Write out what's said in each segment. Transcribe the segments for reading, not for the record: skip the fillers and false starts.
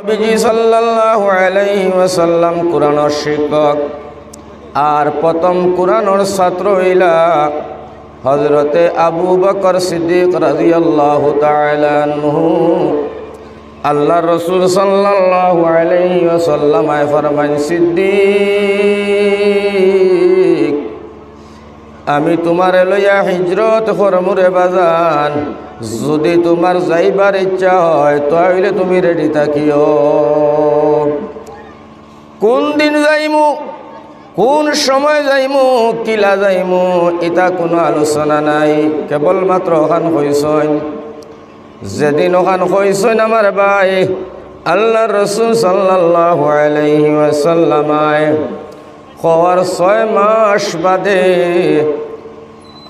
নবীজি সাল্লাল্লাহু আলাইহি ওয়াসাল্লাম কুরআনের শিক্ষক আর প্রথম কুরআনের ছাত্র হইলা হযরতে আবু বকর সিদ্দিক রাদিয়াল্লাহু তাআলা আনহু। আল্লাহর রাসূল সাল্লাল্লাহু আলাইহি ওয়াসাল্লাম ফরমান, সিদ্দিক আমি তোমারে লইয়া হিজরত করমু রে বাজান, যদি তোমার যাইবার ইচ্ছা হয় তাহলে তুমি রেডি থাকিও। কোন দিন যাইমু, কোন সময় যাইমু, কিলা যাইমু, এটা কোনো আলোচনা নাই, কেবলমাত্র ওখান হইছইন। যেদিন ওখান হইছইন আমার ভাই, আল্লাহর রাসূল সাল্লাল্লাহু আলাইহি ওয়াসাল্লাম হওয়ার 6 মাস বাদে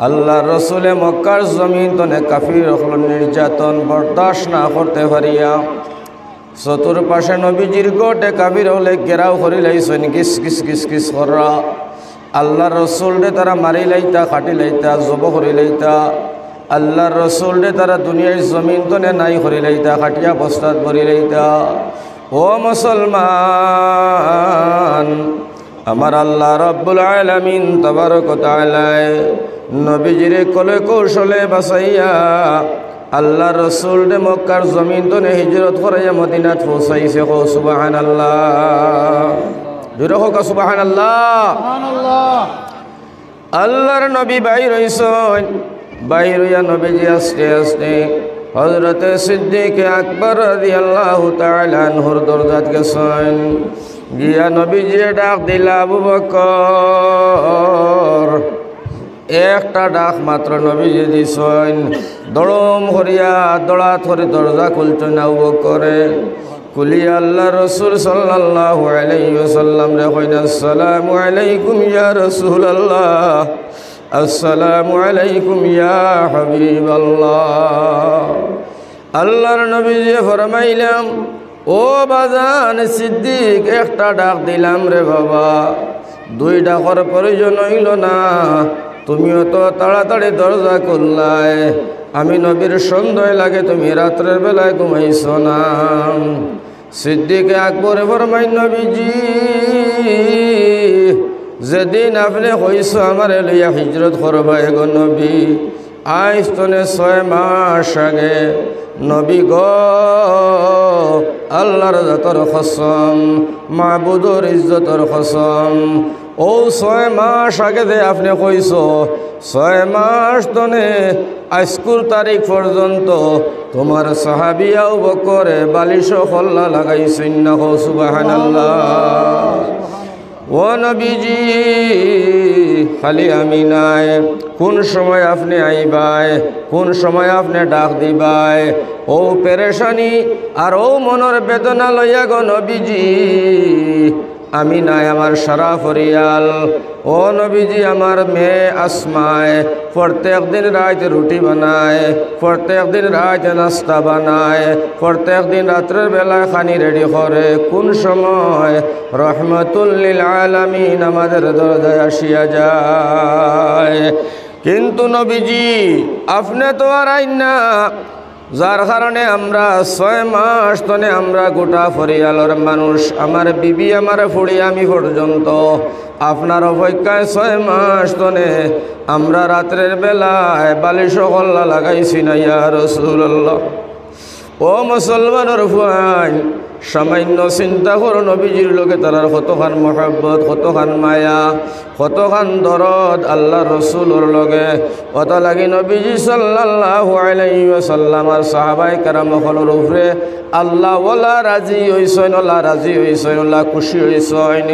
আল্লাহর রসুলে মক্কার জমিন তনে কাফির নির্যাতন বরদাস্ত না করতে পারিয়া চতুর্পাশে নবীজির গোটে কাফির হলে ঘেরাও করি লাইছেন, কিস কিস কিস কিস করা। আল্লাহর রসুলরে তারা মারি লাইতা, খাটি লাইতা, জব করি লাইতা। আল্লাহর রসুলরে তারা দুনিয়ার জমিন তনে নাই করি লাইতা, খাটিয়া বস্তাত ভরি লাইতা। ও মুসলমান, আমার আল্লাহ রাব্বুল আলামিন তাবারক ওয়া তাআলা নবীজিরে কলে কৌশলে বাঁচাইয়া আল্লাহ রসুল রে মক্কার জমিন তনে হিজরত করাইয়া মদিনাত পৌঁছাইছে। কও সুবহানাল্লাহ, জোরে হোক সুবহানাল্লাহ। আল্লাহর নবী বাইর হইছেন, বাইর হইয়া নবীজি আস্তে আস্তে হযরতে সিদ্দিক আকবর রাদিয়াল্লাহু তাআলা আনহুর দরজাত গেছেন। গিয়া নবীজি ডাক দিলা, আবু বকর। একটা ডাক মাত্র নবীজি দিছেন, দড়ম হরিয়া দড়া ধরে দরজা খুলছেন আবু বকরে। কুলিয়া আল্লাহ রসুল সাল্লাল্লাহু আলাইহি ওয়াসাল্লাম রে কইনা, আসসালামু আলাইকুম ইয়া রাসূলুল্লাহ, আসসালামু আলাইকুম ইয়া হাবিবাল্লাহ। আল্লাহর নবীজি ফরমাইলাম, ও বাজান সিদ্দিক, একটা ডাক দিলাম রে বাবা, 2 ডাকর প্রয়োজন হইল না, তুমিও তো তাড়াতাড়ি দরজা খুললাই। আমি নবীর সন্দেহ লাগে তুমি রাত্রের বেলায় ঘুমাইছ না। সিদ্দিকে আকবরে ফরমাই, নবীজি যেদিন আপনি হইছ আমার লইয়া হিজরত করবা গো নবী, আজ তনে 6 মাস আগে নবী গো, আল্লাহর জাতর কসম, মাবুদর ইজ্জতর কসম, ও 6 মাস আগে দে আপনি কইছ, 6 মাস তনে আজকুর তারিখ পর্যন্ত তোমার সাহাবী আবু বকরে বালিশ খল্লা লাগাইছেন না। হো সুবহানাল্লাহ। ও নবীজি, খালি আমি নাই, কোন সময় আপনি আইবাই, কোন সময় আপনি ডাক দিবাই, ও পেরেশানি আর ও মনের বেদনা লইয়া গো নবীজি আমি নাই, আমার সারা পরিয়াল। ও নবীজি, আমার মেয়ে আসমায় প্রত্যেক দিন রাত রুটি বানায়, প্রত্যেক দিন রাত নাস্তা বানায়, প্রত্যেক দিন রাত্রের বেলায় খানি রেডি করে। কোন সময় রহমাতুল লিল আলামিন আমাদের দরজায় আসিয়া যায়। কিন্তু নবীজি আপনি তো আর আইন না, যার কারণে আমরা 6 মাস তনে আমরা গোটা পরিয়ালের মানুষ, আমার বিবি, আমার ফুড়ি, আমি পর্যন্ত আপনার অপেক্ষায় 6 মাস তনে আমরা রাত্রের বেলায় বালিশ কল্লা লাগাইছি না ইয়া রাসূলুল্লাহ। ও মুসলমানের ভাই, সামান্য চিন্তা করো নবীজির লোকে তারার কতখান মহব্বত, কতখান মায়া, কতখান দরদ আল্লাহ রসুলের লগে। অত লাগি নবীজি সাল্লাল্লাহু আলাইহি ওয়াসাল্লাম আর সাহাবায়ে কেরামসকলের উপরে আল্লাহ ওলা রাজি হইছেন, আল্লাহ রাজি হইছেন, আল্লাহ খুশি হইছেন।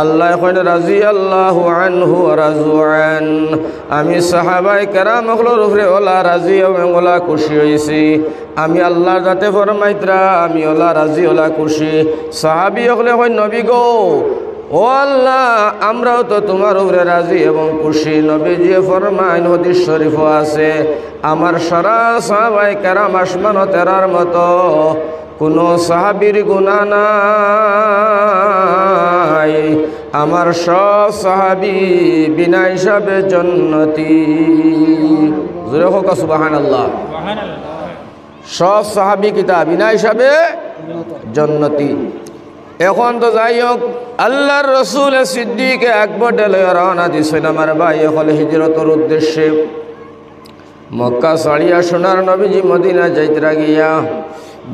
আল্লাহ কইন, রাজি আল্লাহু আনহু ওয়া রাজু আন। আমি সাহাবায়ে কেরামসকলের উপরে ওলা রাজি এবং ওলা খুশি হইছি। আমি আল্লাহর যাতে ফরমাইতরা আমি ওলা রাজি ওলা খুশি। সাহাবী হলে কই, নবী গো, ও আল্লাহ আমরাও তো তোমার উপরে রাজি এবং খুশি। নবীজি ফরমাইন, হাদিস শরীফও আছে, আমার সারা সাহাবায়ে কেরাম আসমান ও তেরার মতো কোনো সাহাবীর গুনাহ নাই, আমার সব সাহাবী বিনা হিসাবে জান্নাতি। জোরে হোক সুবহানাল্লাহ। সব সাহাবী কিতা বিনা হিসাবে জন্নতি। এখন তো যাই হোক, আল্লাহর রসুল সিদ্দিক আকবর রওনা দিছেন আমার ভাই হল হিজরতের উদ্দেশ্যে। মক্কা ছাড়িয়া সোনার নবীজি মদিনা যাইতরা গিয়া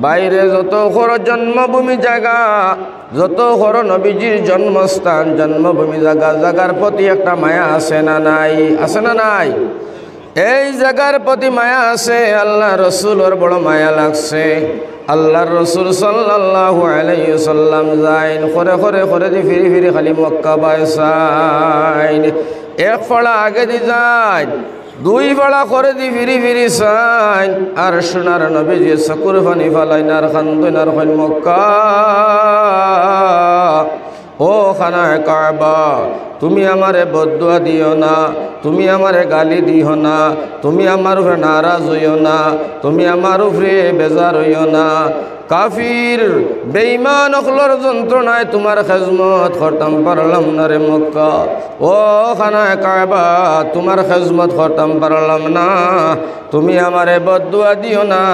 বাইরে যত ঘর জন্মভূমি জায়গা, যত ঘর নবীজির জন্মস্থান জন্মভূমি জায়গা, জায়গার প্রতি একটা মায়া আছে না নাই? আছে না নাই? এই জায়গার প্রতি মায়া আছে। আল্লাহ রসুলের বড় মায়া লাগছে। আল্লাহর রসুল সাল্লাল্লাহু আলাইহি ওয়াসাল্লাম যাইন করে করে করে দি ফিরি ফিরি খালি মক্কা বাইসাইন। এক ফড়া আগে দি যায়, দুই বেলা করে দি ফিরি ফিরি চাইন। আর সোনার নবীজি চকুর পানি ফালাইন আর খান্দইন আর কইন মক্কা ও খানায় কাবা, তুমি আমারে বদদুয়া দিও না, তুমি আমারে গালি দিও না, তুমি আমার উপরে নারাজ হইও না, তুমি আমার উপরে বেজার হইও না। কাফির বেঈমান অখলর যন্ত্রণায় তোমার খেজমত করতাম পারলাম না রে মক্কা ও খানায় কাবা, তোমার খেজমত করতাম পারলাম না, তুমি আমারে বদদুয়া দিও না।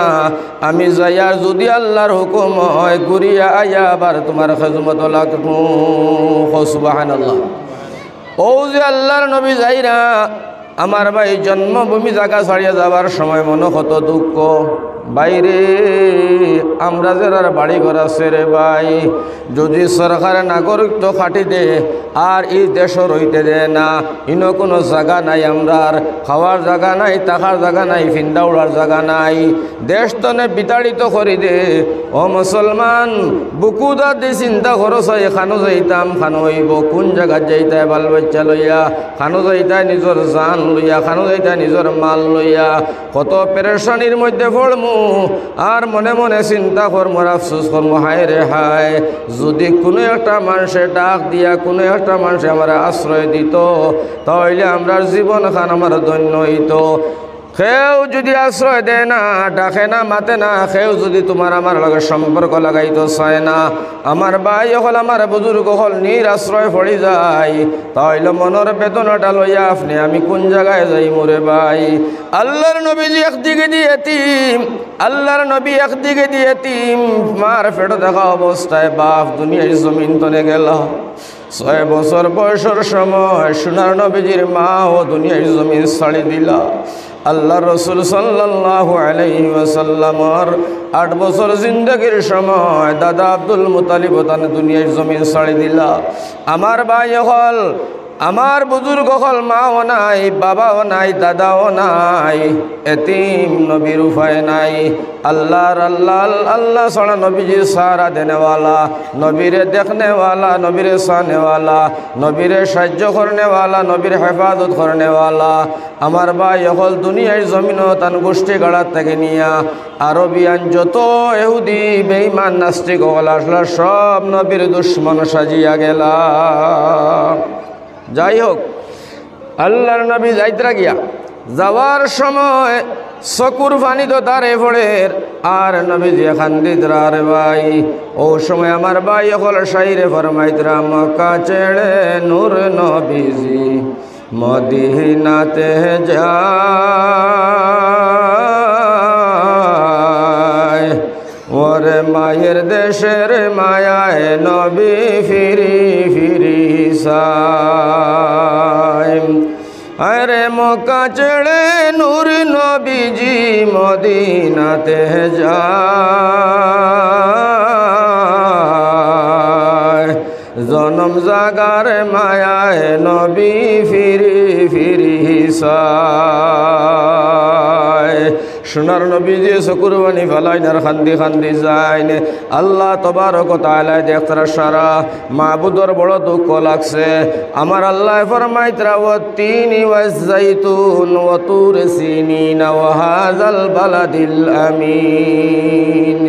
আমি যাইয়ার যদি আল্লাহর হুকুম হয় ঘুরিয়া আইয়া আবার তোমার খেজমত লাগবো। সুবহানাল্লাহ। ও যে আল্লাহর নবী যাইরা আমার ভাই জন্মভূমি জায়গা ছাড়িয়ে যাবার সময় মনে কত দুঃখ। বাইরে আমরা যারা বাড়ি ঘর আছে রে ভাই, যদি সরকার নাগরিকত্ব খাটি দে আর এই দেশ রইতে দেয় না, ইনো কোনো জায়গা নাই, আমরার খাওয়ার জায়গা নাই, থাকার জায়গা নাই, ফিন্দা উড়ার জায়গা নাই, দেশ তনে বিতাড়িত করি দে। ও মুসলমান, বুকুদা দি চিন্তা খরচ হয়, খানো যাইতাম খানো হইব, কোন জায়গাত যাইতায় বাল বাচ্চা লইয়া, খানো যাইতায় নিজের জান লইয়া, খানো যাইতায় নিজের মাল লইয়া, কত পেরেশানির মধ্যে পড়মু। আর মনে মনে চিন্তা করমু, আফসোস করমু, হায় রে হায়, যদি কোনো একটা মানুষের ডাক দিয়া কোনো একটা মানুষ আমার আশ্রয় দিত, তাহলে আমরার জীবন খান আমার ধন্য হইত। কেউ যদি আশ্রয় দেয় না, ডাকে না, মাতে না, কেউ যদি তোমার আমার লগে সম্পর্ক লাগাইতে চায় না, আমার ভাই হল আমার বুজুর্গ হল নির আশ্রয় পড়ি যায়, তাহলে মনের বেদনাটা লইয়া আপনি আমি কোন জায়গায় যাই মোরে ভাই। আল্লাহর নবীজি একদিকে দিয়ে এতিম, আল্লাহর নবী একদিকে দিয়ে এতিম, মার পেটে দেখা অবস্থায় বাপ দুনিয়ার জমিন তনে গেল। 6 বছর বয়সের সময় সোনার নবীজির মা ও দুনিয়ার জমিন ছাড়ি দিলা। আল্লাহ রসুল সাল্লাল্লাহু আলাইহি ওয়াসাল্লামর 8 বছর জিন্দগির সময় দাদা আব্দুল মুতালিব তান দুনিয়ার জমিন ছাড়ি দিলা। আমার ভাই হল, আমার বুজুর্গ হল, মাও নাই, বাবাও নাই, দাদাও নাই, এতিম, নবীর উপায় নাই। আল্লাহর আল্লাহ আল্লাহ ছাড়া নবীজি সারা দেনেওয়ালা, নবীরে দেখনেওয়ালা, নবীরে সানেওয়ালা, নবীরে সাহায্য করনেওয়ালা, নবীর হেফাজত করনেওয়ালা। আমার ভাই হল দুনিয়ার জমিন তান গোষ্ঠী গাড়ার থেকে নিয়া আরবিয়ান যত ইহুদি বেঈমান নাস্তিক হল আসলা, সব নবীর দুশ্মন সাজিয়া গেলা। যাই হোক, আল্লাহর নবী যাইতরা গিয়া যাওয়ার সময় চকুর পানি তো তারে পড়ে আর নবীজি খান্দিতরা রে ভাই। ও সময় আমার ভাই হল শাইরে ফরমাইতরা, মক্কা ছেড়ে নূর নবীজি মদিনাতে যায়, ওরে মায়ের দেশের মায়ায় নবী ফিরি ফিরি সায়। আরে মক্কা ছেড়ে নূর নবীজি মদিনাতে যায়, জনম জাগার মায়ায় নবী ফিরি ফিরি সায়। সোনার নবীজি চকুর পানি ফালাইন আর খান্দি খান্দি যাইন। আল্লাহ তবারক ওয়া তাআলা দেখতরা সারা মাবুদর বড় দুঃখ লাগছে। আমার আল্লাহ ফরমাইতরা, ওয়াত-তিনি ওয়াজ-যাইতুন ওয়া তুর সিনিন ওয়া হাযাল বালাদিল আমিন,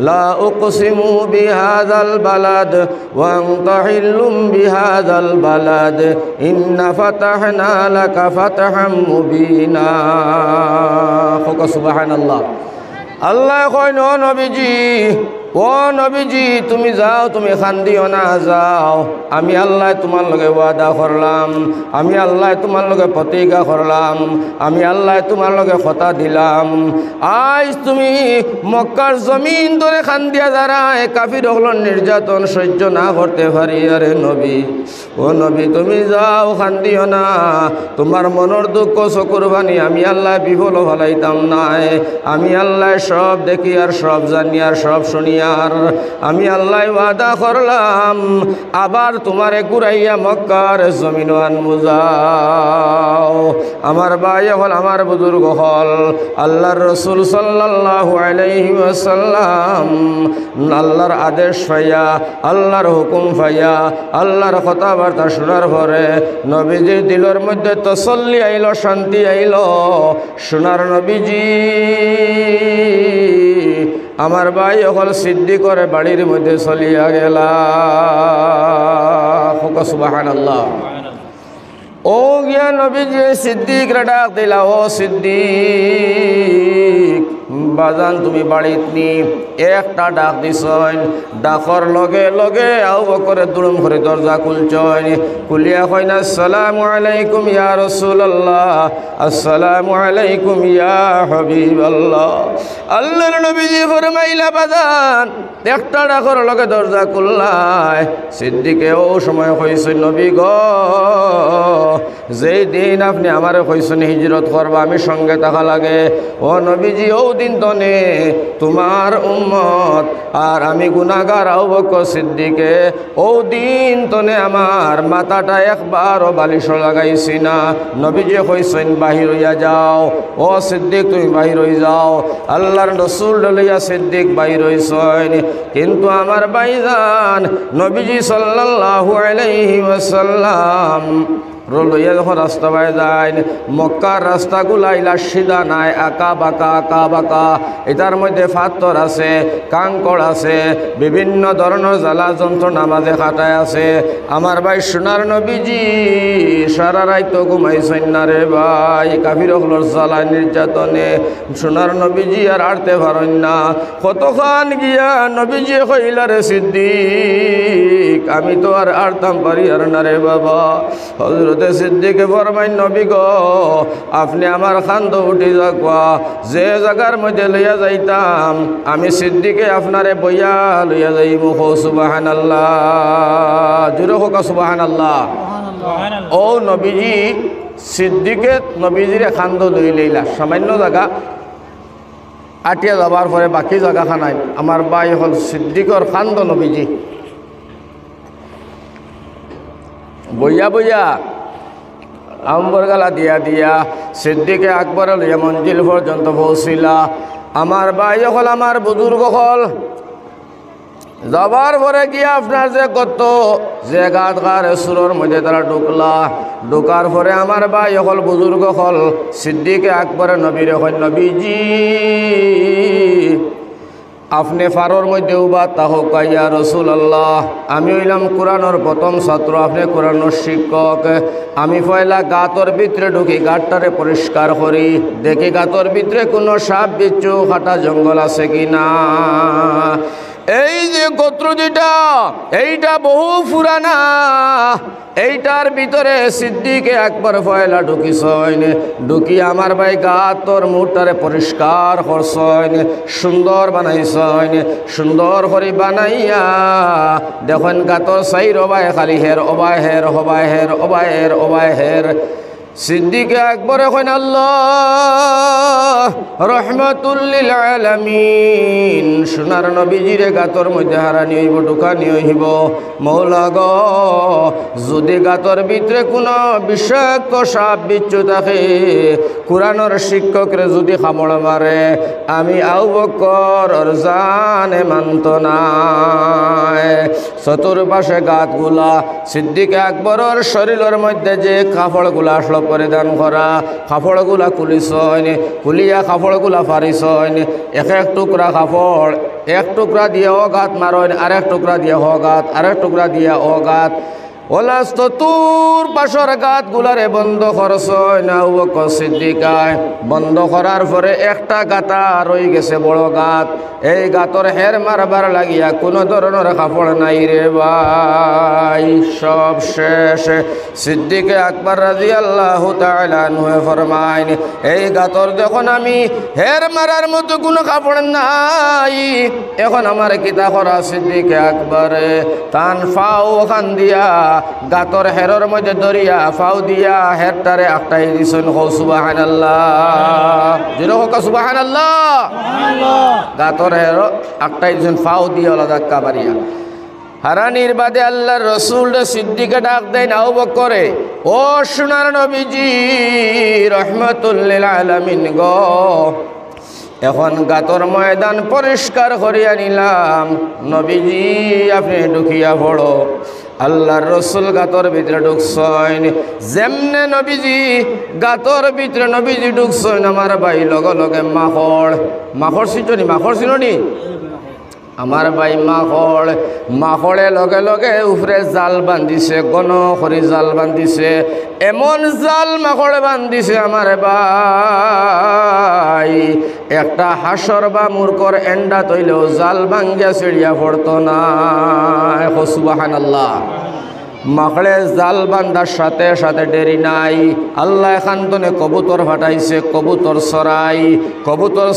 লা উকসিমু বিহাযাল বালাদ ওয়া আনতা হিল্লুম বিহাযাল বালাদ, ইন্না ফাতাহনা লাকা ফাতহাম মুবিনা। সুবহানাল্লাহ। আল্লাহ কয়, নবীজি ও নবীজি তুমি যাও, তুমি খান্দিও না, যাও। আমি আল্লাহ তোমার লগে ওয়াদা করলাম, আমি আল্লাহ তোমার লগে প্রতিজ্ঞা করলাম, আমি আল্লাহ তোমার লগে কথা দিলাম, আজ তুমি মক্কার জমিন ধরে খান্দিয়া দাঁড়ায় কাফির হল নির্যাতন সহ্য না করতে পারি। আরে নবী, ও নবী তুমি যাও, খান্দিও না, তোমার মনের দুঃখ চকুর বাণী আমি আল্লাহ বিফল ভালাইতাম নাই। আমি আল্লাহ সব দেখি আর সব জানি আর সব শুনি, আর আমি আল্লাহ ওয়াদা করলাম আবার তোমারে ঘুরাইয়া মক্কার জমিন আনবো। যাও। আমার ভাই হল, আমার বুজুর্গ হল, আল্লাহর রসুল সাল্লাল্লাহু আলাইহি ওয়াসাল্লাম আল্লাহর আদেশ পাইয়া, আল্লাহর হুকুম পাইয়া, আল্লাহর কথাবার্তা শোনার পরে নবীজির দিলের মধ্যে তসল্লি আইল, শান্তি আইল। সোনার নবীজি আমার ভাই হল সিদ্দিকর বাড়ির মধ্যে চলিয়া গেলা। সুবহানাল্লাহ। ও গিয়া নবীজি সিদ্দিকরা ডাক দিলা, ও সিদ্দিক বাজান তুমি বাড়িত নি। একটা ডাক দিছইন, ডাকর লগে লগে আবু বকরে দুলুম করে দরজা খুলছইন, খুলিয়া কইন আসসালামু আলাইকুম ইয়া রাসূলুল্লাহ, আসসালামু আলাইকুম ইয়া হাবিবাল্লাহ। আল্লাহর নবীজি ফরমাইলা বাজান একটা ডাকর লগে দরজা খুললাই। সিদ্দিকে ও সময় কইছেন নবী গো, যেই দিন আপনি আমারে কইছেন হিজরত করবা আমি সঙ্গে থাকা লাগে, ও নবীজি ও দিন তনে তোমার উম্মত আর আমি গুনাহগার আবু বকর সিদ্দিকে ও দিন তনে আমার মাথাটা একবারও বালিশ লাগাইছি না। নবীজি কইছেন বাহির হইয়া যাও, ও সিদ্দিক তুমি বাহির হয়ে যাও। আল্লাহর রাসূল লইয়া সিদ্দিক বাহির হইছেন, কিন্তু আমার ভাইজান নবীজি সাল্লাল্লাহু আলাইহি ওয়াসাল্লাম লইয়া যখন রাস্তা বাই যায়, মক্কার রাস্তাগুলা ইলা সিধা নাই, আঁকা বাঁকা আঁকা বাঁকা। এটার মধ্যে পাথর আছে, কাঙ্কড় আছে, বিভিন্ন ধরনের জ্বালা যন্ত্রণা মাঝে খাটায় আছে। আমার ভাই সোনার নবীজি সারা রাত ঘুমাইছেন না রে ভাই, কাফির হলোর জ্বালা নির্যাতনে সোনার নবীজি আর আড়তে পারেন না। কতক্ষণ গিয়া নবীজি কইলা রে সিদ্দিক আমি তো আর আড়তাম পারি আর না রে বাবা। হযরত সিদ্দিকে ফরমাইন নবী গো আপনি আমার খান্দ উঠি যাকবা, যে জায়গার মধ্যে লইয়া যাইতাম আমি সিদ্দিকে আপনারে বইয়া লইয়া যাইব। সুবহানাল্লাহ, জোরে হোক সুবহানাল্লাহ। ও নবীজি সিদ্দিকে নবীজিরে খান্দ লই লইলা, সামান্য জায়গা আটিয়া যাবার পরে বাকি জায়গা খানায় আমার ভাই হল সিদ্দিকর খান্দ নবীজি বইয়া বইয়া আম্বর গালা দিয়া দিয়া সিদ্দিকে আকবর লইয়া মঞ্জিল পর্যন্ত পৌঁছিলা। আমার ভাই হল, আমার বুজুর্গ হল, যাবার পরে গিয়া আপনার যে কত যে গাত গার সুরর মধ্যে তারা ঢুকলা, ঢুকার পরে আমার ভাই হল বুজুর্গ হল সিদ্দিকে আকবর নবীর হল নবীজি আপনি ফারোর মধ্যে উবা তাহক ইয়া রাসূলুল্লাহ, আমি হইলাম কোরআনের প্রথম ছাত্র, আপনি কোরআনের শিক্ষক। আমি পয়লা গাতর ভিতরে ঢুকি, গাতটারে পরিষ্কার করি, দেখি গাতর ভিতরে কোনো সাপ বিচ্ছু কাটা জঙ্গল আছে কি না। এই যে গোত্র যেটা এইটা বহু পুরানা, এইটার ভিতরে সিদ্দিকে একবার পয়লা ঢুকিছইন, ঢুকি আমার ভাই গাতর মুখটারে পরিষ্কার করছইন, সুন্দর বানাইছইন, সুন্দর করে বানাইয়া দেখেন গাতর সাইর অবায় খালি হের অবায় হের হবায় হের অবায় হের অবায় হের। সিদ্দিকে আকবর এখন আল্লাহ রহমাতুল লিল আলামিন সোনার নবীজিরে গাতর মধ্যে হারানি হইব, ঢুকানি হইব। মৌলা গো যদি গাতর ভিতরে কোনো বিষাক্ত সাপ বিচ্ছু থাকে, কোরআনের শিক্ষকরে যদি কামড় মারে, আমি আবু বকর জানে মানত না। চতুর্পাশে গাতগুলা সিদ্দিকে আকবরের শরীরের মধ্যে যে কাপড়গুলা আসলো পরিধান করা, কাপড়গুলা খুলিছইন, খুলিয়া কাপড়গুলা ফারিছইন, এক এক টুকরা কাপড় এক টুকরা দিয়ে অগাত মারইন, আরেক টুকরা দিয়ে অগাত, আরেক টুকরা দিয়ে অগাত। ওলাস্ত তোর পাশর গাত গুলারে বন্ধ করছ না আবু বকর সিদ্দিকায় বন্ধ করার পরে একটা গাতা রয়ে গেছে বড় গাত এই গাতর হের মারবার লাগিয়া কোনো ধরনের কাপড় নাই রে ভাই সব শেষ সিদ্দিকে আকবর রাদিয়াল্লাহু তাআলা আনহু ফরমাইন এই গাতর যখন আমি হের মারার মতো কোনো কাপড় নাই এখন আমার কিতা করা সিদ্দিকে আকবরে তান ফাও ওখান দিয়া গাতর হেরর মধ্যে দরিয়া ফাও দিয়া হেরটারে আটটাই দিছেন হো সুবহানাল্লাহ জিরো হোক সুবহানাল্লাহ গাতর হের আটটাই দিছেন ফাও দিয়া ধাক্কা বাড়িয়া হারানির বাদে আল্লাহর রসুল সিদ্দিকে ডাক দেন আবু বকরে ও সোনার নবীজি রহমাতুল লিল আলামিন গো এখন গাতর ময়দান পরিষ্কার করিয়া নিলাম নবীজি আপনি ঢুকিয়া পড়ো আল্লাহর রসুল গাতর ভিতরে ঢুকছেন যেমনে নবীজি গাতর ভিতরে নবীজি ঢুকছেন আমার ভাই লগে লগে মাখড় চিনি আমার ভাই মাখড়ে লগে লগে উপরে জাল বান্ধিছে গণ করে জাল বান্ধিছে এমন জাল মাখড়ে বান্ধিছে আমার ভাই একটা হাসর বা মূর্খর এন্ডা তৈলেও জাল ভাঙ্গিয়া ছিড়িয়া পড়তো না সুবহানাল্লাহ মাখড়ে জাল বান্ধার সাথে সাথে দেরি নাই আল্লাহ এখান্তনে কবুতর ফাটাইছে কবুতর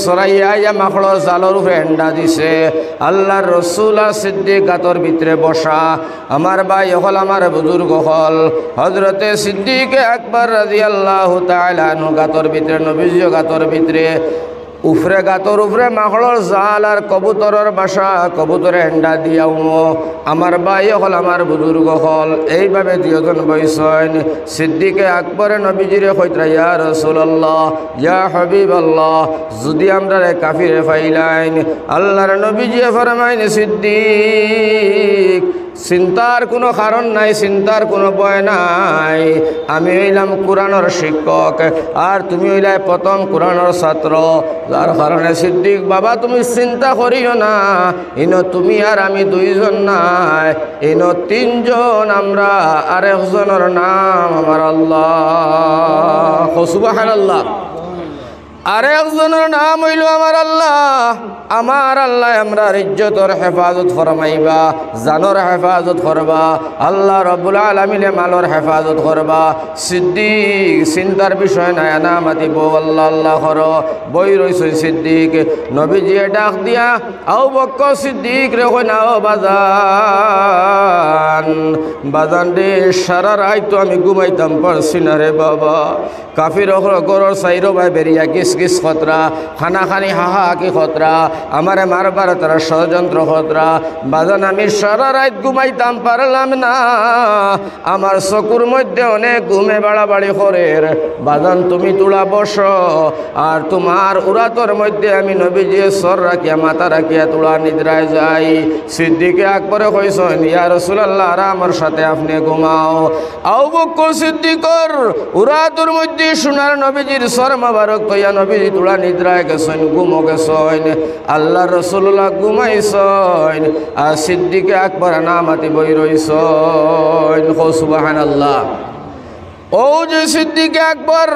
সরাই আইয়া মাখড় জালর উপরে এন্ডা দিছে আল্লাহর রসুল আর সিদ্দিক গাতর ভিতরে বসা আমার ভাই হল আমার বুজুর্গ হল হজরতে সিদ্দিকে আকবর রাদিয়াল্লাহু তাআলা আনহু গাতর ভিতরে নবীজিও গাতর ভিতরে উফরে গাতর উপরে মাখড়র জাল আর কবুতরের বাসা কবুতরে এন্ডা দিয়াও আমার ভাই হল আমার বুজুর্গ হল এইভাবে দুজন বইছেন সিদ্দিকে আকবরে নবীজিরে কইতরা ইয়া রাসূলুল্লাহ ইয়া হাবিবাল্লাহ যদি আমরা কাফিরে ফাইলাইন আল্লাহর নবীজি ফরমাইন সিদ্দিক চিন্তার কোনো কারণ নাই চিন্তার কোনো ভয় নাই আমি হইলাম কোরআনের শিক্ষক আর তুমি হইলাই প্রথম কোরআনের ছাত্র যার কারণে সিদ্দিক বাবা তুমি চিন্তা করিও না ইনো তুমি আর আমি দুইজন নাই ইনো তিনজন আমরা আর একজনের নাম আমার আল্লাহ সুবহানাল্লাহ আর একজনের নাম হইল আমার আল্লাহ আমরা ইজ্জতর হেফাজত ফরমাইবা জানর হেফাজত করবা আল্লাহ রব্বুল আলামিনে মালর হেফাজত করবা সিদ্দিক চিন্তার বিষয় নাই না মাতিব আল্লাহ আল্লাহ কর বই রইছ সিদ্দিক নবীজিয়ে ডাক দিয়া আবু বকর সিদ্দিক রে কই না ও বাজান রে সারা রাত তো আমি ঘুমাইতাম পারছি না রে বাবা কাফির গরর সাইরো ভাই বেরিয়া কিস খতরা খানাখানি হাহা কি খতরা আমারে মারবার তারা ষড়যন্ত্র খতরা বাজান আমি সারা রাত ঘুমাইতাম পারলাম না আমার চকুর মধ্যে অনেক ঘুমে বাড়াবাড়ি করের বাজান তুমি তুলা বস আর তোমার উরাতর মধ্যে আমি নবীজি সর রাখিয়া মাথা রাখিয়া তুলা নিদ্রায় যাই সিদ্দিকে আকবরে কইছেন ইয়া রাসূলুল্লাহ আর আমার সাথে আপনি ঘুমাও আবু বকর সিদ্দিকর উরাতর মধ্যে সোনার নবীজির সর মোবারক তৈয়া নবীজি তুলা নিদ্রায় গেছেন ঘুমো গেছেন আল্লাহ রসুল্লাহ ঘুমাইছেন আর সিদ্দিকে আকবর নামাতি বই রইছেন সুবহানাল্লাহ ও যে সিদ্দিকে আকবর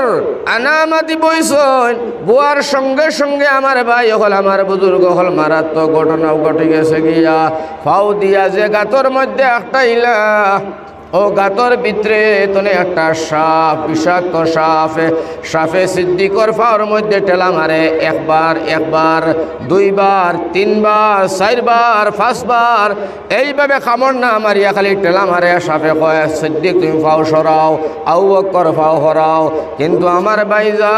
আনামাতি বইছেন বুয়ার সঙ্গে সঙ্গে আমার ভাই হল আমার বুজুর্গ হল মারাত্মক ঘটনাও ঘটে গেছে গিয়া ফাউ দিয়া যে গাতর মধ্যে একটা ইলা ও গাতর ভিতরে তনে একটা সাপ বিষাক্ত সাপে সিদ্দিকর ফাওয়ার মধ্যে টেলা মারে একবার দুইবার তিনবার চারবার পাঁচবার এইভাবে কামড় না মারিয়া খালি টেলা মারে সাপে কয় সিদ্দিক তুমি ফাও সরাও আবু বকর ফাও সরাও কিন্তু আমার ভাইজান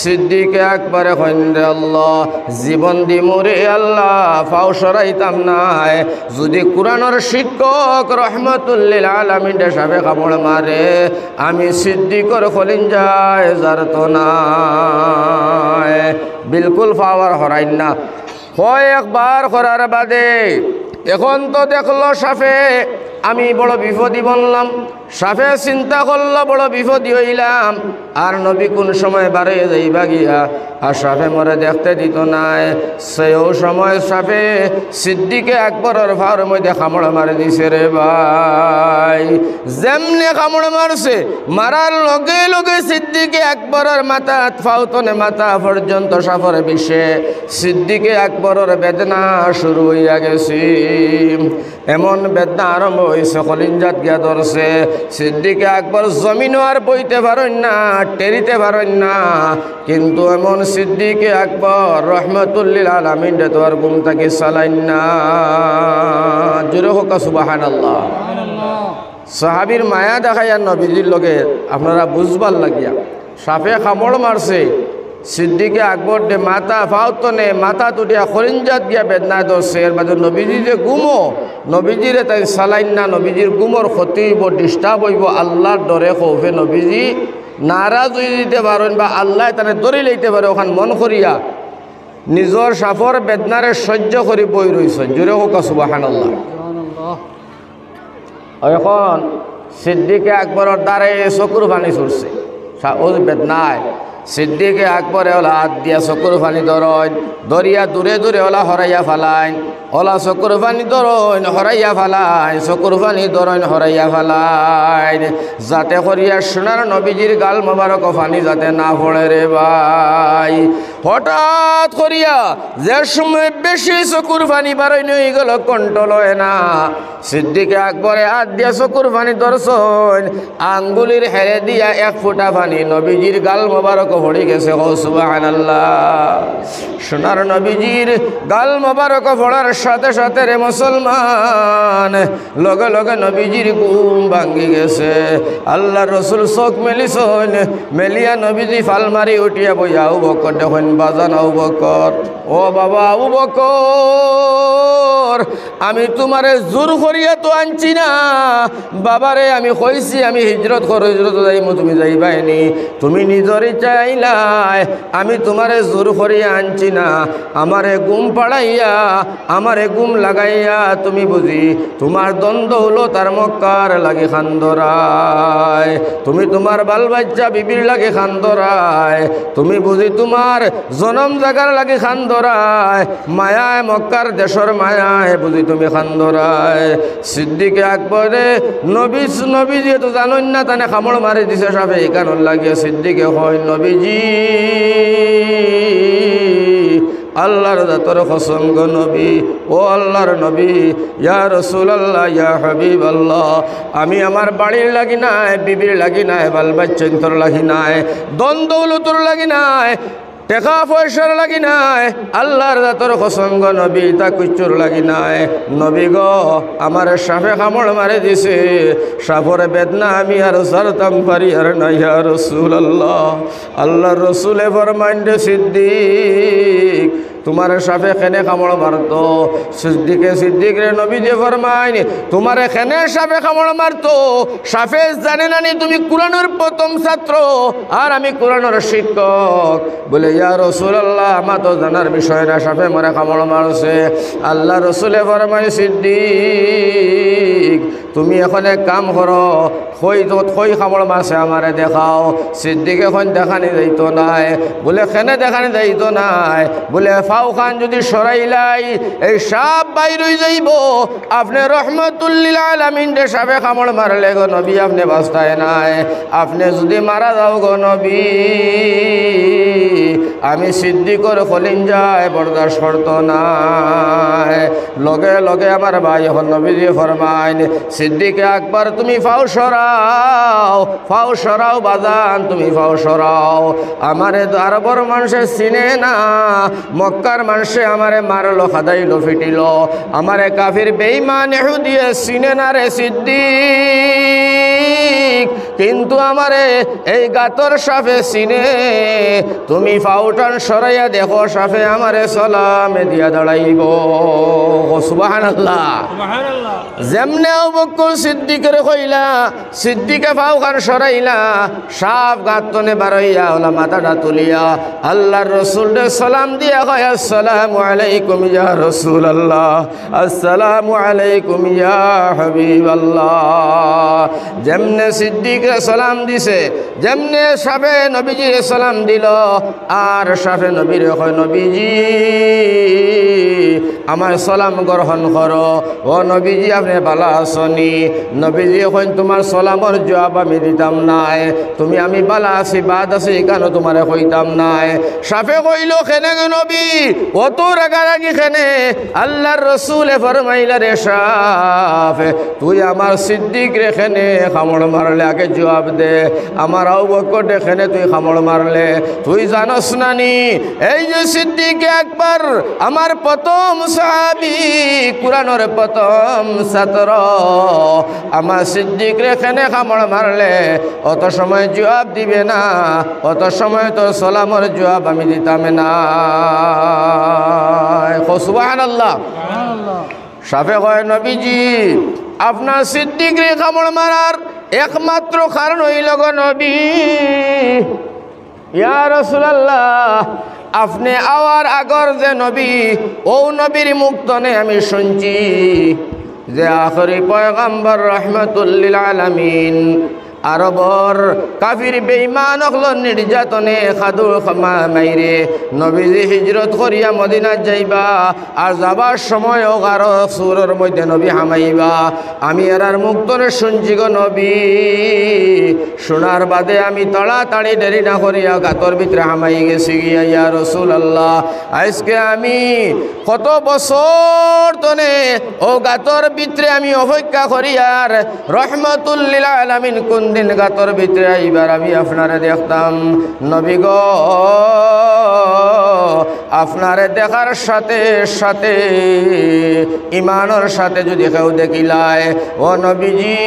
সিদ্দিকে আকবরে কইন্দে আল্লাহ জীবন দি মোরে আল্লাহ ফাও সরাইতাম নাই যদি কোরআনের শিক্ষক রহমাতুল লিল আলামিন সাবে কামড় মারে আমি সিদ্দিকর খলিঞ্জায় জারতো না বিলকুল পাওয়ার হরাইন না হয় একবার করার বাদে এখন তো দেখলো সাপে আমি বড় বিপদী বললাম সাফে চিন্তা করলো বড় বিপদী হইলাম, আর নবী কোন সময় বারে যাইবা গিয়া, আর সাফে মরে দেখতে দিত নাই। সেও সময় সাফে সিদ্দিকে আকবরের ভাওর মধ্যে কামড় মারি দিছে রে ভাই। যেমনে কামড় মারছে, মারার লগে লগে সিদ্দিকে আকবরের মাথা ফাউতনে মাথা পর্যন্ত সাফর বিষে সিদ্দিকে আকবরের বেদনা শুরু হইয়া গেছে। এমন বেদনা আরম্ভ হয়েছে, কলিঞ্জাত গিয়া ধরছে। সিদ্দিকে আকবর জমিনও আর বইতে পারেন না, টেরিতে পারেন না, কিন্তু এমন সিদ্দিকে আকবর রহমতুল্লিল আলামিন তো আর ঘুম থাকি চালাইন না। জোরে হোক সুবহানাল্লাহ। সাহাবীর মায়া দেখাইয়া নবীজির লগে আপনারা বুঝবার লাগিয়া সাপে কামড় মারছে, সিদ্দিকে আকবর দে মাথা ফাউতনে মাথা তুটিয়া খরিঞ্জাত গিয়া বেদনায় ধরছে। এর বাদে নবীজি যে গুমো, নবীজিরে তাই চালাইন না, নবীজির গুমর ক্ষতি হইব, ডিস্টার্ব হইব, আল্লাহর ডরে খৌফে নবীজি নারাজ হয়ে দিতে পারেন বা আল্লাহ তানে ধরে লইতে পারে, ওখান মন করিয়া নিজের সাফর বেদনারে সহ্য করি বই রইছেন। জোরে হোক সুবহানাল্লাহ। এখন সিদ্দিকে আকবরের দ্বারে চকুর পানি ছুটছে ও বেদনায়। সিদ্দিকে আকবরে ওলা হাত দিয়া চকুর পানি ধরইন, ধরিয়া দূরে দূরে ওলা হরাইয়া ফালাইন, ওলা চকুর পানি ধরইন হরাইয়া ফালাইন, চকুর পানি ধরইন হরাইয়া ফালাইন, যাতে করিয়া সোনার নবীজির গাল মোবারক পানি যাতে না পড়ে রে ভাই। হঠাৎ করিয়া যে সময় বেশি চকুর পানি বারইন হয়ে গেল, কন্ট্রোল হয় না। সিদ্দিকে আকবরে হাত দিয়া চকুর পানি ধরছেন, আঙ্গুলির হেরে দিয়া এক ফোঁটা পানি নবীজির গাল মোবারক পড়ে গেছে। ও সুবহানাল্লাহ। সোনার নবীজির গাল মোবারক পড়ার সাথে সাথে রে মুসলমান লগে লগে নবীজির ঘুম ভাঙ্গি গেছে। আল্লাহ রসুল চোখ মেলিছেন, মেলিয়া নবীজি ফাল মারি উঠিয়া বইয়া আবু বকর দেখেন বাজান আবু বকর, ও বাবা আবু বকর, আমি তোমারে জোর করিয়া তো আনছি না বাবারে, আমি কইছি আমি হিজরত করো, হিজরত যাইমু, তুমি যাইবাইনি, তুমি নিজের চাইলাই, আমি তোমারে জোর করিয়া আনছি না। আমারে গুম পাড়াইয়া আমারে গুম লাগাইয়া তুমি বুঝি তোমার দ্বন্দ্ব হলো তার মক্কার লাগে খান্দরায়, তুমি তোমার বাল বাচ্চা বিবির লাগে খান্দরায়, তুমি বুঝি তোমার জনম জাগার লাগে খান্দরায়, মায়ায় মক্কার দেশর মায়ায় বুঝি তুমি খান্দরায়। সিদ্দিকে আকবরে নবী যেহেতু জানেন না তানে কামড় মারি দিছে সাপে, এই কারণ লাগিয়া সিদ্দিকে হয় নবীজি আল্লাহর দাতর কসম গো নবী, ও আল্লাহর নবী, ইয়া রাসূলুল্লাহ, ইয়া হাবিবাল্লাহ, আমি আমার বাড়ির লাগি নাই, বিবির লাগি নাই, বাল বাচ্চার লাগি নাই, দন দৌলতর লাগি নাই, টাকা পয়সার লাগি নাই, আল্লাহর দাতর কসম গো নবী তা কুচুর লাগি নাই। নবী গো আমার সাপে কামড় মারি দিছে, সাপরে বেদনা আমি আর সারতাম পারি আর না ইয়া রাসূলুল্লাহ। আল্লাহর রসুলে ফরমাইন রে সিদ্দিক তোমার সাপে কেনে কামড় মারতো? সিদ্দিক রে নবী যে ফরমাইন তোমারে কেনে সাপে কামড় মারতো? সাপে জানে নানি তুমি কোরআনের প্রথম ছাত্র আর আমি কোরআনের শিক্ষক। বলে ইয়া রাসূলুল্লাহ আমার তো জানার বিষয় না, সাপে মরে কামড় মারছে। আল্লাহ রসুলে ফরমাইন সিদ্দিক তুমি এখন এক কাম করো, কই কামড় মারছে আমারে দেখাও। সিদ্দিক এখন দেখানি যাইতো নাই। বলে কেনে দেখানি যাইতো নাই? বলে ফাও খান যদি সরাইলাই এই সাপ বাইর হয়ে যাইব, আপনি রহমতুল্লিল আলামিন রে সাপে কামড় মারলে গো নবী আপনি বাস্তায় নাই, আপনি যদি মারা যাও গো নবী আমি সিদ্দিকর কলিঞ্জায় বরদাস্ত করতো নাই। লগে লগে আমার ভাই এখন নবীজি ফরমাইন সিদ্দিকে আকবর তুমি ফাও সরাও বাজান, তুমি ফাও সরাও। আমারে আরবর মানুষে চিনে না, মক্কার মানুষে আমারে মারলো, খাদাইলো, ফিটিল, আমারে কাফির বেঈমান ইহুদিয়ে চিনে না রে সিদ্দিক। সিদ্দিক, কিন্তু আমারে এই গাতর সাফে চিনে। তুমি ফাউটান সরাইয়া দেখো সাফে আমারে সালামে দিয়া দাঁড়াইব। সুবহানাল্লাহ। যেমনে আবু বকর সিদ্দিকের কইলা, সিদ্দিকে ফাউখান সরাইলা, সাফ গাতনে বারইয়া ওলা মাথাটা তুলিয়া আল্লাহর রাসূলকে সালাম দিয়া কয়, আসসালামু আলাইকুম ইয়া রাসূলুল্লাহ, আসসালামু আলাইকুম ইয়া হাবিবাল্লাহ। যেমনে সিদ্দিকে সালাম দিছে, যেমনে সাফে নবীজির সালাম দিল, আর সাফে নবীর কয়, নবীজি আমার সালাম গ্রহণ করো। ও নবীজি আপনি ভালো আছনি? নবীজি কইন, তোমার সালামর জবাব আমি দিতাম নাই, তুমি আমি ভালো আছি বাদ আছি কেন তোমারে কইতাম নাই। সাফে কইল, কেনে নবী অত রাগারাগি কেনে? আল্লাহর রসুলে ফরমাইলা, রে সাফে তুই আমার সিদ্দিক রেখেনে খামড় মারলে আগে জবাব দে, আমার আবু বকর রেখেনে তুই খামড় মারলে। তুই জানস নানি এই যে সিদ্দিক আকবর আমার প্রথম সাহাবী, কুরআনের প্রথম ছাত্র, আমার সিদ্দিক রেখেনে খামড় মারলে অত সময় জবাব দিবে না, অত সময় তো সালামের জবাব আমি দিতাম না। সুবহানাল্লাহ। সাফে কয়, নবীজি আপনার সিদ্দিক রে কামড় মারার একমাত্র কারণ হইল গো নবী, ইয়া রাসূলুল্লাহ আপনি আওয়ার আগর যে নবী, ও নবীর মুক্তনে আমি শুনছি যে আখরি পয়গম্বর রাহমাতুল লিল আলামিন আরবর কাফির বেঈমান হল নির্যাতনে খাদু মাইরে নবীজি হিজরত করিয়া মদিনা যাইবা, আর যাবার সময় গারো সুরের মধ্যে নবী হামাইবা। আমি এরার মুক্তরে শুনছি গো নবী, শোনার বাদে আমি তাড়াতাড়ি দেরি না করিয়া গাতর ভিতরে হামাই গেছি গিয়া, ইয়া রাসূলুল্লাহ আজকে আমি কত বছর তনে ও গাতর ভিতরে আমি অপেক্ষা করিয়ার রহমাতুল লিল আলামিন কোন দিন গাতর ভিতরে এইবার আমি আপনারে দেখতাম। নবী গো আপনারে দেখার সাথে সাথে ইমানের সাথে যদি কেউ দেখিলায়, ও নবীজি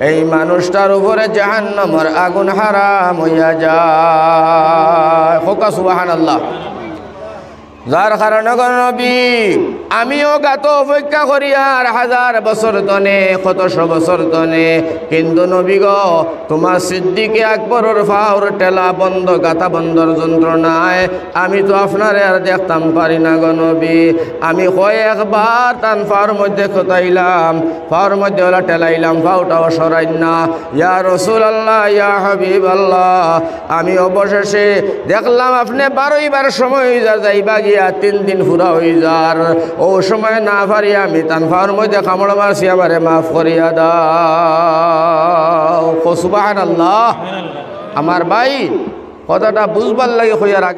এই মানুষটার উপরে জাহান্নামের আগুন হারাম হইয়া যায়। হোকা সুবহানাল্লাহ। যার কারণে নবী আমিও গাত অপেক্ষা করি আর হাজার বছর তনে কতশো বছর তনে, কিন্তু নবী গো তোমার সিদ্দিকে আকবরের ফাওর টেলা বন্ধ গাতা বন্ধর যন্ত্রণায় আমি তো আপনারে আর দেখতাম পারি না গো নবী। আমি কয়েকবার টান ফাওয়ার মধ্যে খতাইলাম, ফাওয়ার মধ্যে ওলা টেলাইলাম, ফাওটাও সরাই না। ইয়া রাসূলুল্লাহ ইয়া হাবিবাল্লাহ আমি অবশেষে দেখলাম আপনি 12 বার সময় যাইবা গিয়া 3 দিন পুরা হয়ে যার, ও সময় না পারি আমি তানফার মধ্যে কামড় মারছি, আমারে মাফ করিয়া দাও। সুবহানাল্লাহ। আমার ভাই কথাটা বুঝবার লাগে হইয়ার আগে